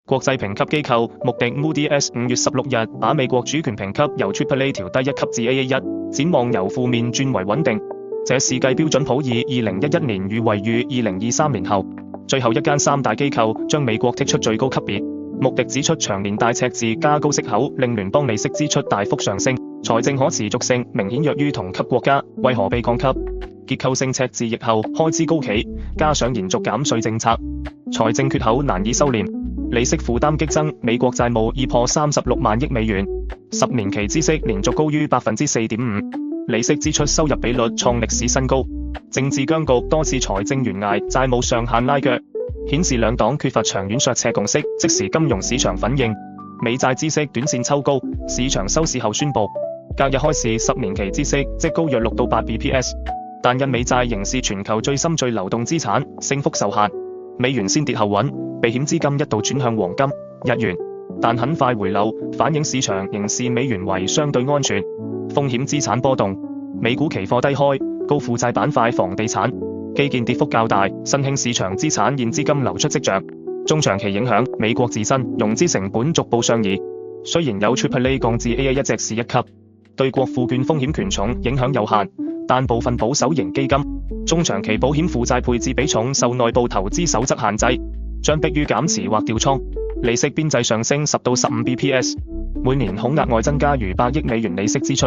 國際評級機構穆迪 Moody's 5月16日把美國主權評級由 AAA 調低一級至 AA1， 展望由負面轉為穩定。這是繼標準普爾2011年與惠譽2023年後，最後一間三大機構將美國剔出最高級別。穆迪指出，長年大赤字加高息口令聯邦利息支出大幅上升，財政可持續性明顯弱於同級國家，為何被降級？結構性赤字疫後開支高企，加上延續減稅政策，財政缺口難以收斂，利息負擔激增，美國債務已破36萬億美元，10年期孳息連續高於 4.5%， 利息支出收入比率創歷史新高。政治僵局多次財政懸崖，債務上限拉腳，顯示兩黨缺乏長遠削赤共識，即時金融市場反應，美債孳息短線抽高，市場收市後宣布，隔日開市10年期孳息即高約6到8 bps， 但印美債仍是全球最深最流動資產，升幅受限，美元先跌後穩，避險資金一度轉向黃金、日元，但很快回流，反映市場仍視美元為相對安全。風險資產波動，美股期貨低開，高負債板塊房地產、基建跌幅較大，新興市場資產現資金流出跡象。中長期影響，美國自身融資成本逐步上移，雖然有 AAA 降至 AA1 隻是一級，對國庫券風險權重影響有限，但部分保守型基金中長期保險負債配置比重受內部投資守則限制，將迫於減持或調倉，利息邊際上升10到15 bps， 每年恐額外增加逾100億美元利息支出。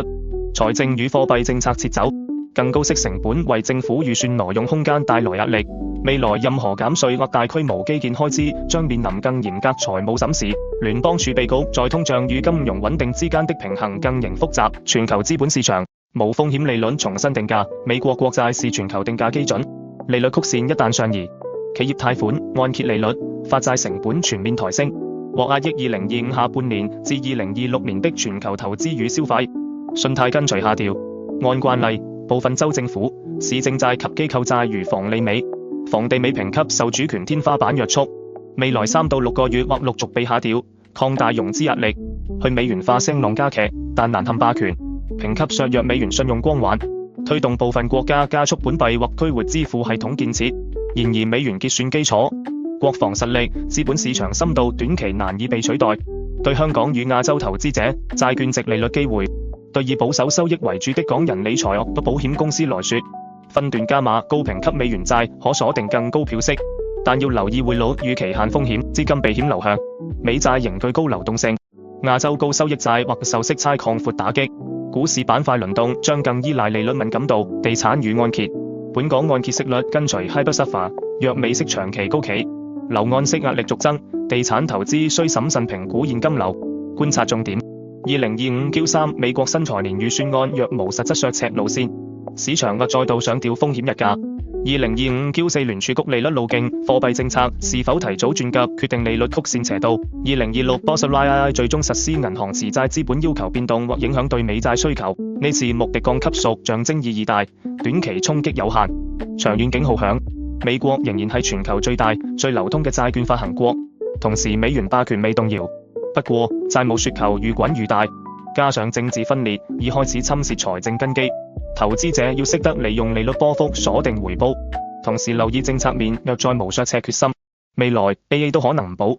財政與貨幣政策撤走，更高息成本為政府預算挪用空間帶來壓力。未來任何減稅或大規模基建開支將面臨更嚴格財務審視。聯邦儲備局在通脹與金融穩定之間的平衡更形複雜。全球資本市場無風險利率重新定價，美國國債是全球定價基準，利率曲線一旦上移，企業貸款、按揭利率、發債成本全面抬升，或壓抑2025下半年至2026年的全球投資與消費。信貸跟隨下調，按慣例，部分州政府、市政債及機構債如房利美、房地美評級受主權天花板約束，未來3到6個月或陸續被下調，擴大融資壓力，去美元化聲浪加劇，但難撼霸權，評級削弱美元信用光環，推動部分國家加速本幣或區域支付系統建設。然而美元結算基礎、國防實力、資本市場深度短期難以被取代，對香港與亞洲投資者債券殖利率機會，對以保守收益為主的港人理財或保險公司來說，分段加碼高評級美元債可鎖定更高票息，但要留意匯率與期限風險、資金避險流向。美債仍具高流動性，亞洲高收益債或受息差擴闊打擊，股市板塊輪動將更依賴利率敏感度、地產與按揭。本港按揭息率跟隨 HIBOR SOFR， 若美息長期高企，樓按息壓力續增，地產投資需審慎評估現金流。觀察重點：2025 Q3 美國新財年預算案若無實質削赤路線，市場或再度上調風險溢價。2025 Q4 聯儲局利率路徑、貨幣政策是否提早轉鴿，決定利率曲線斜度。2026 Basel II 最終實施銀行持債資本要求變動或影響對美債需求。呢次穆迪降級屬象徵意義大，短期衝擊有限，長遠警號響。美國仍然係全球最大、最流通嘅債券發行國，同時美元霸權未動搖。不過債務雪球愈滾愈大，加上政治分裂已開始侵蝕財政根基，投資者要識得利用利率波幅鎖定回報，同時留意政策面若再無削赤決心，未來 AA 都可能唔保。